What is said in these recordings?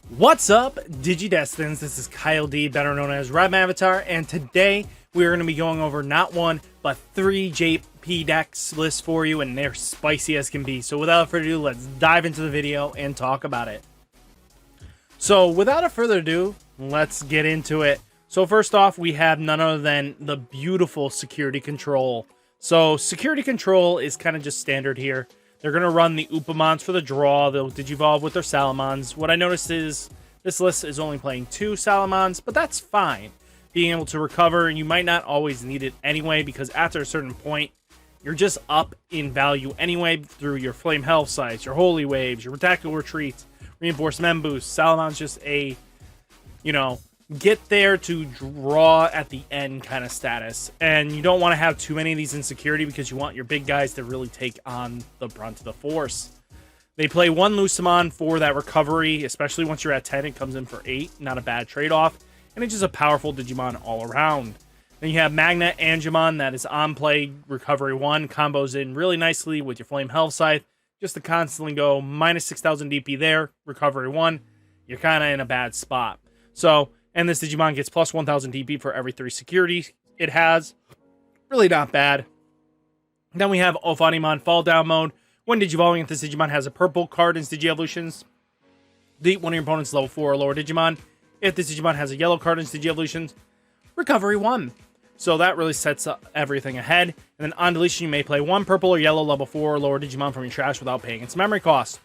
What's up, Digidestins? This is Kyle D, better known as RideMyAvatar, and today we're going to be going over not one, but 3 JP decks lists for you, and they're spicy as can be. So without further ado, let's dive into the video and talk about it. So without further ado, let's get into it. So first off, we have none other than the beautiful Security Control. So Security Control is kind of just standard here. They're going to run the Upamons for the draw. They'll Digivolve with their Salamons. What I noticed is this list is only playing 2 Salamons, but that's fine. Being able to recover, and you might not always need it anyway, because after a certain point, you're just up in value anyway through your Flame Health Sites, your Holy Waves, your Tactical Retreats, Reinforced Mem Boost. Salamon's just a, get there to draw at the end kind of status. And you don't want to have too many of these in security because you want your big guys to really take on the brunt of the force. They play 1 Lucamon for that recovery, especially once you're at 10, it comes in for 8. Not a bad trade-off. And it's just a powerful Digimon all around. Then you have Magnet Angemon that is on play, recovery 1, combos in really nicely with your Flame Health Scythe. Just to constantly go minus 6,000 DP there, recovery 1. You're kind of in a bad spot. So, and this Digimon gets plus 1,000 DP for every 3 security it has. Really not bad. Then we have Ophanimon Fall Down Mode. When Digivolving, if this Digimon has a purple card in its Digi-Evolutions, delete one of your opponent's level 4 or lower Digimon. If this Digimon has a yellow card in its Digi-Evolutions, recovery 1. So that really sets up everything ahead. And then on deletion, you may play 1 purple or yellow level 4 or lower Digimon from your trash without paying its memory cost.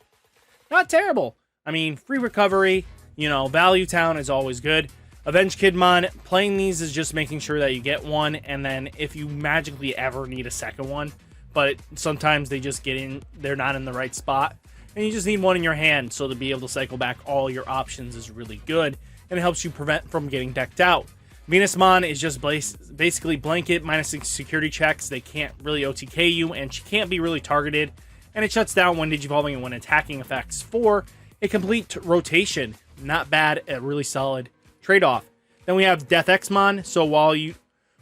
Not terrible. I mean, free recovery, Value Town is always good. Avenge Kidmon, playing these is just making sure that you get one, and then if you magically ever need a second one, but sometimes they just get in, they're not in the right spot, and you just need one in your hand, so to be able to cycle back all your options is really good, and it helps you prevent from getting decked out. Venusmon is just basically blanket minus security checks. They can't really OTK you, and she can't be really targeted, and it shuts down when Digivolving and when attacking effects for a complete rotation. Not bad, a really solid trade-off. Then we have Death Xmon. So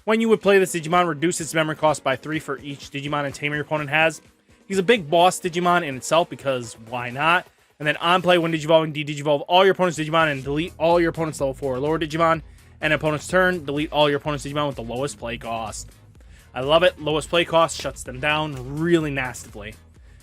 when you would play this Digimon, reduce its memory cost by 3 for each Digimon and Tamer your opponent has. He's a big boss Digimon in itself because why not? And then on play, when Digivolving, de-Digivolve all your opponent's Digimon and delete all your opponent's level 4 or lower Digimon. And opponent's turn, delete all your opponent's Digimon with the lowest play cost. I love it. Lowest play cost shuts them down really nastily.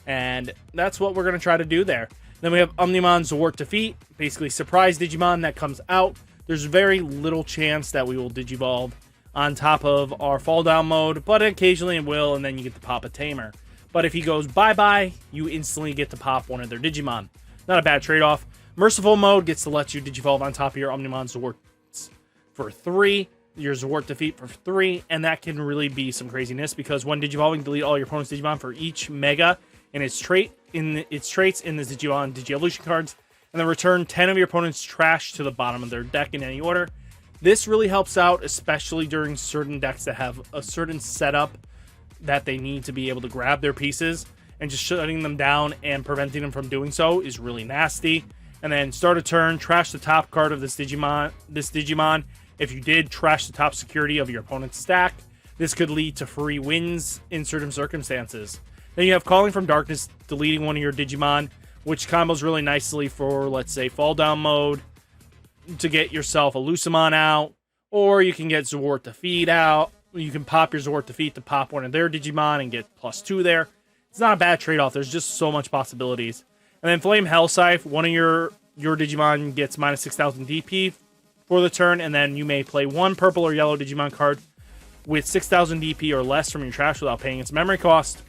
And that's what we're going to try to do there. Then we have Omnimon Zwart Defeat, basically surprise Digimon that comes out. There's very little chance that we will Digivolve on top of our fall down mode, but occasionally it will, and then you get to pop a Tamer. But if he goes bye-bye, you instantly get to pop one of their Digimon. Not a bad trade-off. Merciful mode gets to let you Digivolve on top of your Omnimon Zwart for 3, your Zwart Defeat for 3, and that can really be some craziness because when Digivolving, delete all your opponent's Digimon for each Mega and its traits in the Digimon Digi-Evolution cards, and then return 10 of your opponent's trash to the bottom of their deck in any order. This really helps out, especially during certain decks that have a certain setup that they need to be able to grab their pieces, and just shutting them down and preventing them from doing so is really nasty. And then start a turn, trash the top card of this Digimon. If you did trash the top security of your opponent's stack, this could lead to free wins in certain circumstances. Then you have Calling from Darkness, deleting one of your Digimon, which combos really nicely for, let's say, fall down mode to get yourself a Lucamon out, or you can get Zwart Defeat out. You can pop your Zwart Defeat to pop one of their Digimon and get +2 there. It's not a bad trade-off. There's just so much possibilities. And then Flame Health Scythe, one of your Digimon gets minus 6,000 DP for the turn, and then you may play 1 purple or yellow Digimon card with 6,000 DP or less from your trash without paying its memory cost.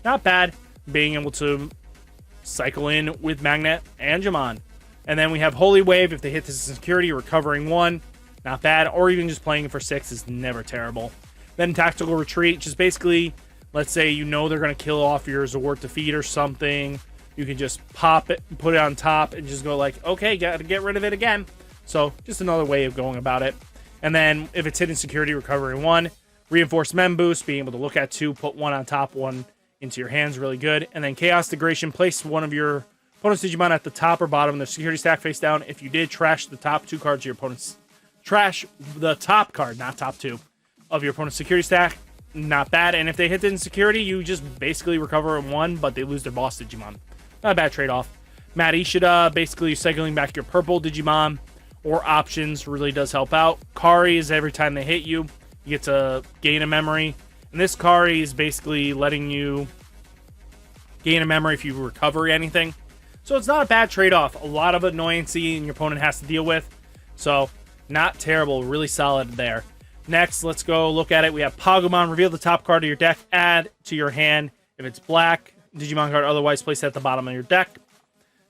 Not bad, being able to cycle in with Magnet Angemon. And then we have Holy Wave. If they hit this in security, recovering 1. Not bad. Or even just playing it for 6 is never terrible. Then Tactical Retreat. Just basically, let's say they're going to kill off your Zwart Defeat or something. You can just pop it, put it on top, and just go like, okay, got to get rid of it again. So just another way of going about it. And then if it's hidden security, recovering 1. Reinforced Mem Boost, being able to look at 2, put 1 on top, 1 into your hands, really good. And then Chaos Degradation, place one of your opponent's Digimon at the top or bottom of the security stack face down. If you did trash the top 2 cards of your opponent's trash, the top card, not top 2, of your opponent's security stack, not bad. And if they hit the insecurity, you just basically recover in 1, but they lose their boss Digimon. Not a bad trade-off. Matt Ishida, basically cycling back your purple Digimon or options, really does help out. Kari is every time they hit you, you get to gain a memory. And this Kari is basically letting you gain a memory if you recover anything. So it's not a bad trade-off. A lot of annoyancy and your opponent has to deal with. So not terrible, really solid there. Next, let's go look at it. We have Pagumon. Reveal the top card of your deck. Add to your hand. If it's black, Digimon card otherwise placed at the bottom of your deck.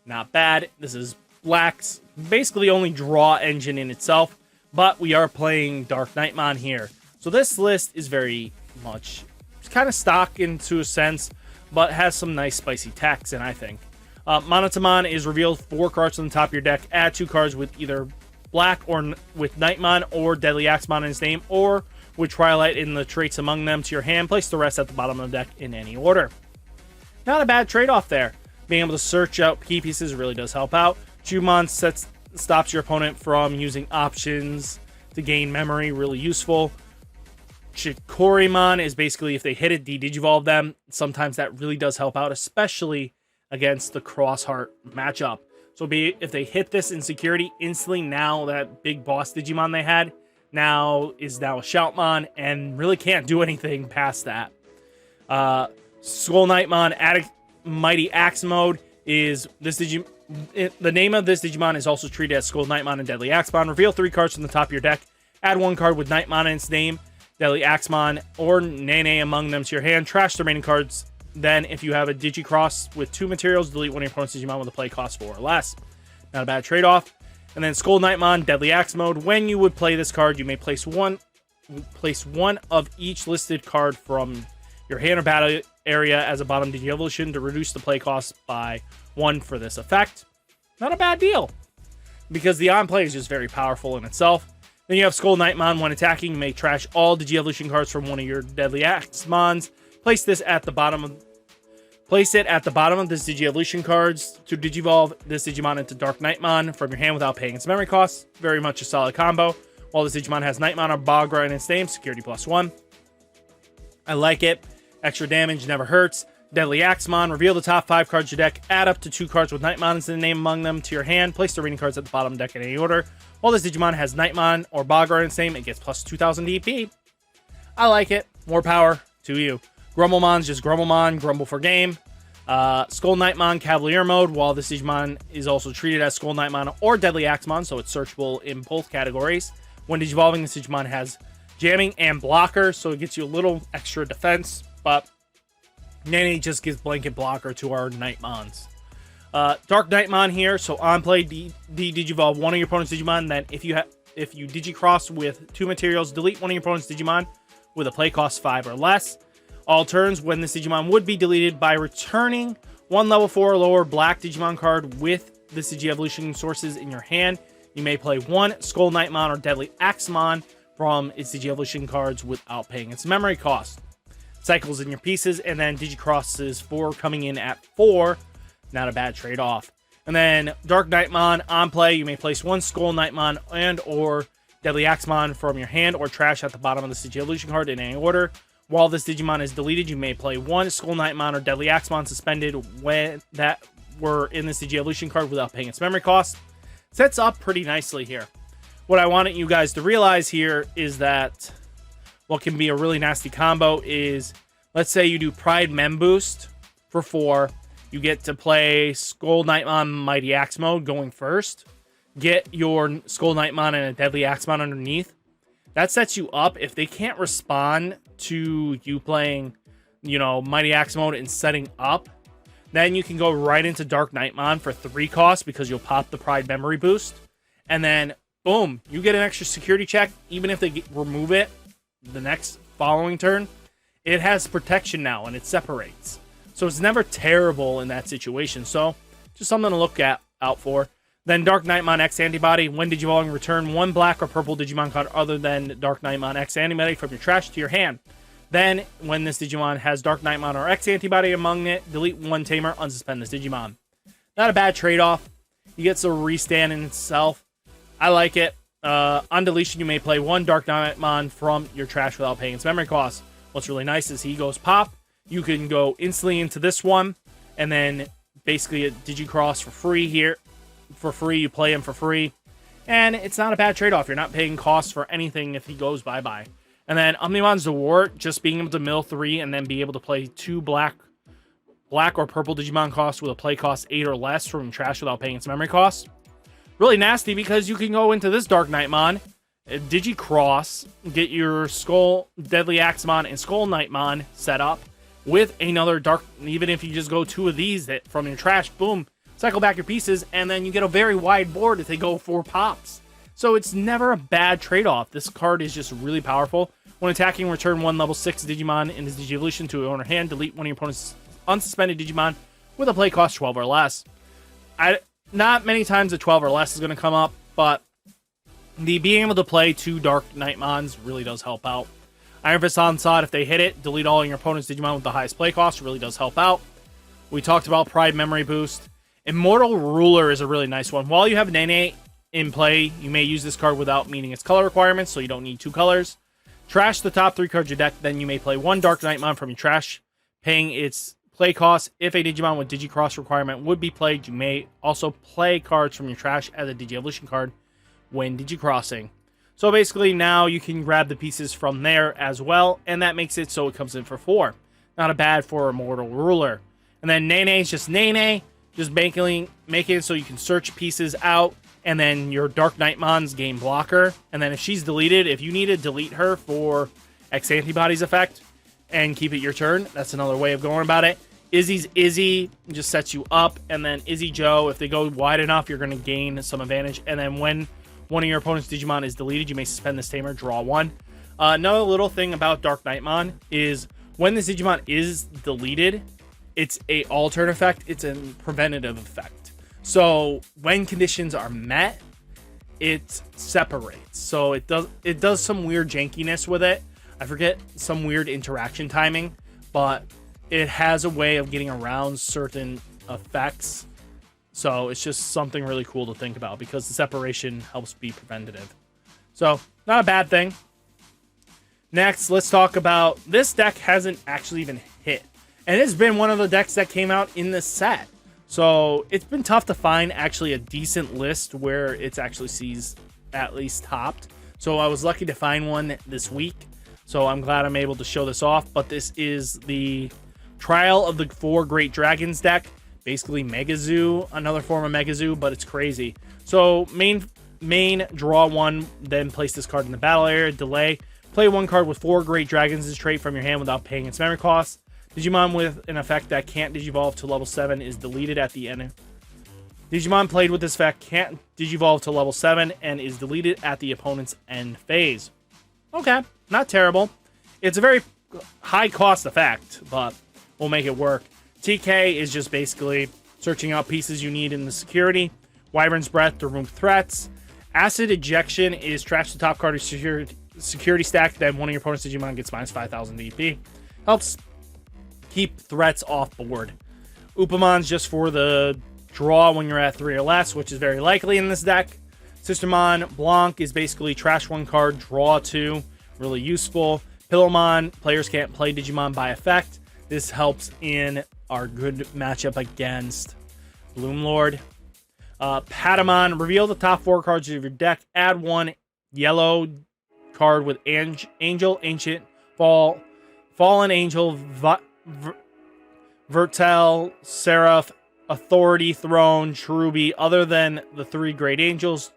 Not bad. This is black's basically only draw engine in itself. But we are playing Darkknightmon here. So this list is very much kind of stock into a sense, but has some nice spicy text in, I think. Monotamon is revealed 4 cards from the top of your deck. Add 2 cards with either black or with Nightmon or Deadly Axemon in his name, or with Twilight in the traits among them to your hand. Place the rest at the bottom of the deck in any order. Not a bad trade-off there. Being able to search out key pieces really does help out. Jumon stops your opponent from using options to gain memory, really useful. Chikorimon is basically if they hit it, de-digivolve them. Sometimes that really does help out, especially against the Crossheart matchup. So if they hit this in security, instantly now that big boss Digimon they had is now a Shoutmon and really can't do anything past that. Skull Knightmon Mighty Axe Mode is this Digimon. The name of this Digimon is also treated as Skull Knightmon and Deadly Axemon. Reveal 3 cards from the top of your deck. Add 1 card with Knightmon in its name, Deadly Axemon, or Nene among them to your hand. Trash the remaining cards. Then, if you have a Digicross with 2 materials, delete one of your opponent's Digimon with a play cost 4 or less. Not a bad trade-off. And then Skull Knightmon, Deadly Axe Mode. When you would play this card, you may place one of each listed card from your hand or battle area as a bottom Digi-Evolution to reduce the play cost by 1 for this effect. Not a bad deal, because the on-play is just very powerful in itself. Then you have Skull Knightmon. When attacking, you may trash all Digi-Evolution cards from one of your Deadly Axemons. Place it at the bottom of this Digi-Evolution cards to Digivolve this Digimon into Darkknightmon from your hand without paying its memory costs. Very much a solid combo. While this Digimon has Nightmon or Bagra in its name, security +1. I like it. Extra damage never hurts. Deadly Axemon. Reveal the top 5 cards of your deck. Add up to 2 cards with Nightmon in the name among them to your hand. Place the remaining cards at the bottom of the deck in any order. While this Digimon has Nightmon or Bagra in its name, it gets plus 2,000 DP. I like it. More power to you. Grumblemon's just Grumblemon, Grumble for game. Skull Knightmon Cavalier mode. While this Digimon is also treated as Skull Knightmon or Deadly Axemon, so it's searchable in both categories. When Digivolving, this Digimon has jamming and blocker, so it gets you a little extra defense, but Nene just gives blanket blocker to our Nightmons. Darkknightmon here, so on play, Digivolve one of your opponent's Digimon. Then if you Digicross with 2 materials, delete one of your opponent's Digimon with a play cost 5 or less. All turns, when this Digimon would be deleted by returning 1 level 4 or lower black Digimon card with this Digi-Evolution sources in your hand. You may play 1 Skull Knightmon or Deadly Axemon from its Digi-Evolution cards without paying its memory cost. Cycles in your pieces, and then Digicrosses 4 coming in at 4. Not a bad trade-off. And then Darkknightmon on play, you may place 1 Skull Knightmon and or Deadly Axemon from your hand or trash at the bottom of the Digi-Evolution card in any order. While this Digimon is deleted, you may play 1 Skull Knightmon or Deadly Axemon suspended when that were in this Digi-Evolution card without paying its memory cost. Sets up pretty nicely here. What I wanted you guys to realize here is that what can be a really nasty combo is, let's say you do Pride Mem Boost for 4. You get to play Skull Knightmon Mighty Axe mode going first. Get your Skull Knightmon and a Deadly Axemon underneath. That sets you up. If they can't respond to you playing, Mighty Axe mode and setting up, then you can go right into Darkknightmon for 3 costs because you'll pop the Pride Memory Boost. And then, boom, you get an extra security check. Even if they remove it the next following turn, it has protection now and it separates. So it's never terrible in that situation. So just something to look out for. Then Darkknightmon X Antibody. When Digivolving, return 1 black or purple Digimon card other than Darkknightmon X Antibody from your trash to your hand. Then, when this Digimon has Darkknightmon or X Antibody among it, delete 1 Tamer, unsuspend this Digimon. Not a bad trade-off. He gets a restand in itself. I like it. On deletion, you may play 1 Darkknightmon from your trash without paying its memory cost. What's really nice is he goes pop. You can go instantly into this one, and then basically a Digicross for free here. For free, you play him for free. And it's not a bad trade-off. You're not paying costs for anything if he goes bye-bye. And then Omnimon's Dewart, just being able to mill 3 and then be able to play 2 black or purple Digimon costs with a play cost 8 or less from trash without paying its memory cost. Really nasty because you can go into this Darkknightmon, Digicross, get your Skull Deadly Axemon and Skull Knightmon set up with another Dark, even if you just go 2 of these that from your trash, boom, cycle back your pieces, and then you get a very wide board if they go 4 pops. So it's never a bad trade-off. This card is just really powerful. When attacking, return 1 level 6 Digimon in his Digivolution to your owner hand. Delete one of your opponent's unsuspended Digimon with a play cost 12 or less. Not many times a 12 or less is going to come up, but the being able to play 2 Darkknightmons really does help out. Iron Fist Onslaught, if they hit it, delete all your opponent's Digimon with the highest play cost, really does help out. We talked about Pride Memory Boost. Immortal Ruler is a really nice one. While you have Nene in play, you may use this card without meeting its color requirements, so you don't need 2 colors. Trash the top 3 cards of your deck, then you may play 1 Darkknightmon from your trash, paying its play cost. If a Digimon with Digicross requirement would be played, you may also play cards from your trash as a Digievolution card when Digicrossing. So basically now you can grab the pieces from there as well, and that makes it so it comes in for 4. Not a bad for Immortal Ruler. And then Nene is just Nene, just making it so you can search pieces out, and then your Darkknightmon's game blocker. And then if she's deleted, if you need to delete her for X Antibodies effect and keep it your turn, that's another way of going about it. Izzy's Izzy just sets you up, and then Izzy Joe, if they go wide enough, you're going to gain some advantage. And then when one of your opponent's Digimon is deleted, you may suspend this tamer, draw 1. Another little thing about Darkknightmon is when this Digimon is deleted, it's a alternate effect. It's a preventative effect. So when conditions are met, it separates. So it does some weird jankiness with it. I forget some weird interaction timing, but it has a way of getting around certain effects. So it's just something really cool to think about because the separation helps be preventative. So not a bad thing. Next, let's talk about this deck hasn't actually even hit. And it's been one of the decks that came out in this set. So it's been tough to find actually a decent list where it's actually sees at least topped. So I was lucky to find one this week. So I'm glad I'm able to show this off. But this is the Trial of the 4 Great Dragons deck. Basically Mega Zoo, another form of Mega Zoo, but it's crazy. So main draw 1, then place this card in the battle area. Delay. Play 1 card with 4 Great Dragons' trait from your hand without paying its memory cost. Digimon with an effect that can't Digivolve to level 7 is deleted at the end. Digimon played with this effect can't Digivolve to level 7 and is deleted at the opponent's end phase. Okay, not terrible. It's a very high cost effect, but we'll make it work. TK is just basically searching out pieces you need in the security. Wyvern's Breath to remove threats. Acid Ejection is trash the top card of security stack, then one of your opponent's Digimon gets minus 5,000 DP. Helps keep threats off board. Upamon's just for the draw when you're at 3 or less, which is very likely in this deck. Sistermon Blanc is basically trash 1 card, draw 2. Really useful. Pillowmon, players can't play Digimon by effect. This helps in our good matchup against Bloomlord. Patamon, reveal the top 4 cards of your deck. Add 1 yellow card with Angel, Ancient, Fallen Angel, Vertel, Seraph, Authority, Throne, Cherubi, other than the 3 Great Angels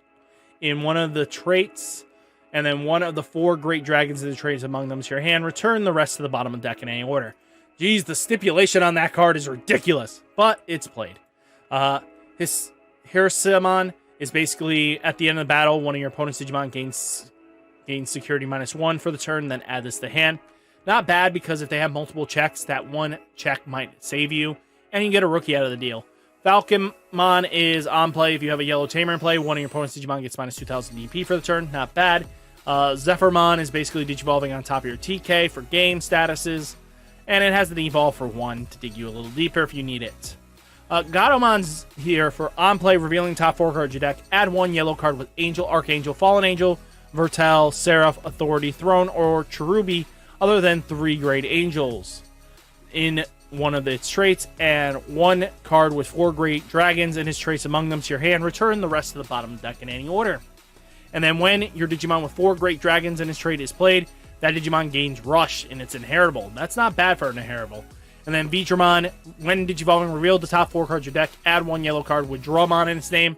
in one of the traits, and then one of the 4 Great Dragons of the traits among them to your hand. Return the rest to the bottom of the deck in any order. Geez, the stipulation on that card is ridiculous, but it's played. His Hirasamon is basically at the end of the battle, one of your opponent's Digimon gains security -1 for the turn, then add this to hand. Not bad because if they have multiple checks, that 1 check might save you, and you get a rookie out of the deal. Falconmon is on play. If you have a yellow tamer in play, one of your opponent's Digimon gets minus 2,000 DP for the turn. Not bad. Zephyrmon is basically Digivolving on top of your TK for game statuses, and it has an evolve for 1 to dig you a little deeper if you need it. Gadomon's here for on play, revealing top 4 cards of your deck. Add 1 yellow card with Angel, Archangel, Fallen Angel, Vertel, Seraph, Authority, Throne, or Cherubi, other than 3 Great Angels. In one of its traits, and one card with 4 great dragons and his traits among them to your hand. Return the rest to the bottom of the deck in any order. And then when your Digimon with 4 great dragons and his trait is played, that Digimon gains Rush, and it's inheritable. That's not bad for an inheritable. And then Digimon, when Digivolving, reveal the top 4 cards of your deck, add 1 yellow card with Drumon in its name,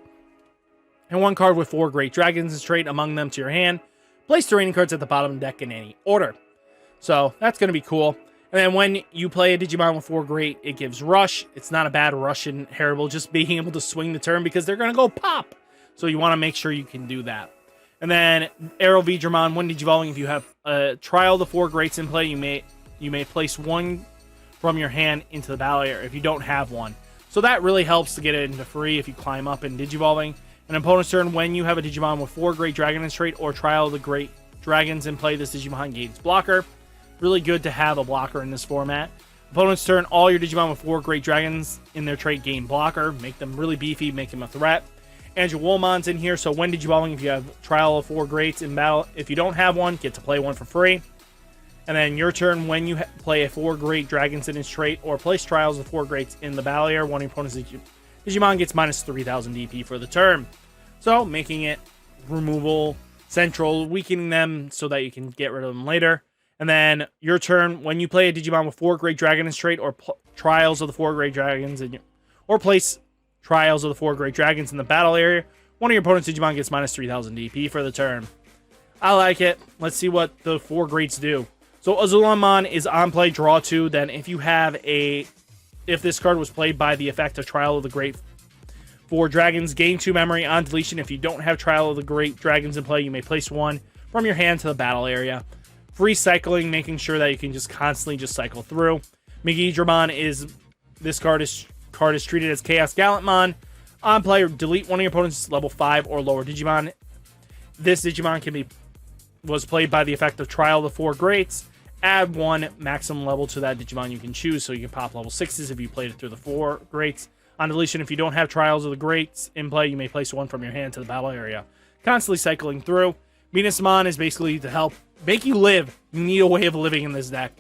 and 1 card with 4 great dragons and his trait among them to your hand. Place the remaining cards at the bottom of the deck in any order. So that's going to be cool. And then when you play a Digimon with 4 great, it gives Rush. It's not a bad Rush inheritable, just being able to swing the turn because they're going to go pop. So you want to make sure you can do that. And then Arrow Vidramon, when Digivolving, if you have a Trial of the 4 greats in play, you may place 1 from your hand into the battle area if you don't have one. So that really helps to get it into free if you climb up in Digivolving. An opponent's turn, when you have a Digimon with 4 great dragon in its trait or Trial of the great dragons in play, this Digimon gains blocker. Really good to have a blocker in this format. Opponent's turn, all your Digimon with 4 great dragons in their trait gain blocker. Make them really beefy, make them a threat. Andrew Woolmon's in here, so when Digivolving, if you have Trial of 4 greats in battle, if you don't have one, get to play one for free. And then your turn, when you play a 4 great dragons in its trait or place Trials of 4 greats in the battle area, one of your opponent's Digimon gets minus 3,000 DP for the turn. So making it removal central, weakening them so that you can get rid of them later. And then your turn, when you play a Digimon with 4 great dragon in its trait or Trials of the 4 great dragons or place Trials of the 4 great dragons in the battle area, one of your opponent's Digimon gets minus 3,000 DP for the turn. I like it. Let's see what the 4 greats do. So Azulamon is on play, draw 2. Then if this card was played by the effect of Trial of the Great 4 Dragons, gain 2 memory on deletion. If you don't have Trial of the Great Dragons in play, you may place 1 from your hand to the battle area. Free cycling, making sure that you can just constantly just cycle through. Megidramon is, this card is treated as Chaos Gallantmon. On play, delete one of your opponent's level 5 or lower Digimon. This Digimon was played by the effect of Trial of the 4 Greats. Add 1 maximum level to that Digimon you can choose, so you can pop level 6s if you played it through the 4 Greats. On deletion, if you don't have Trials of the Greats in play, you may place 1 from your hand to the battle area. Constantly cycling through. Venusmon is basically to help make you live. You need a way of living in this deck.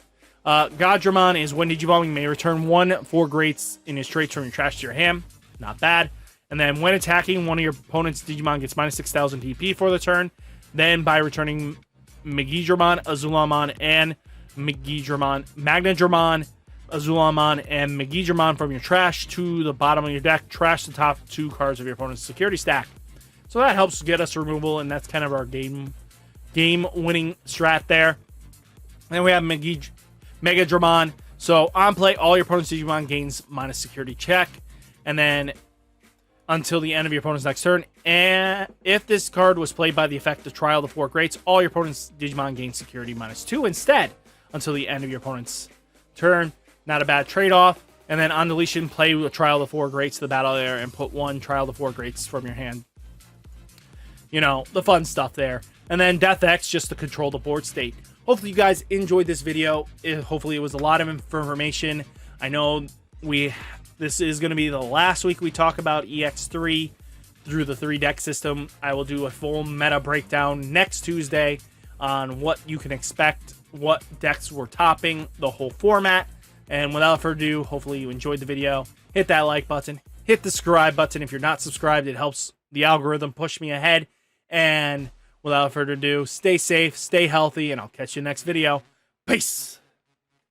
Godramon is when Digivolving, may return 1 4 greats in his traits from your trash to your hand. Not bad. And then when attacking, one of your opponent's Digimon gets minus 6,000 DP for the turn. Then by returning Megidramon, Azulamon, and Magnadramon, Azulamon, and Megidramon from your trash to the bottom of your deck, trash the top 2 cards of your opponent's security stack. So that helps get us removal, and that's kind of our game-winning strat there. And then we have Megadramon. So on play, all your opponent's Digimon gains minus security check, and then until the end of your opponent's next turn. And if this card was played by the effect of Trial of the 4 Greats, all your opponent's Digimon gain security minus 2 instead until the end of your opponent's turn. Not a bad trade-off. And then on deletion, play a Trial of the 4 Greats to the battle area and put 1 Trial of the 4 Greats from your hand. You know, the fun stuff there. And then Death X, just to control the board state. Hopefully you guys enjoyed this video. Hopefully it was a lot of information. I know this is going to be the last week we talk about EX-3 through the 3-deck system. I will do a full meta breakdown next Tuesday on what you can expect, what decks we're topping, the whole format. And without further ado, hopefully you enjoyed the video. Hit that like button. Hit the subscribe button. If you're not subscribed, it helps the algorithm push me ahead. And without further ado, stay safe, stay healthy, and I'll catch you next video. Peace!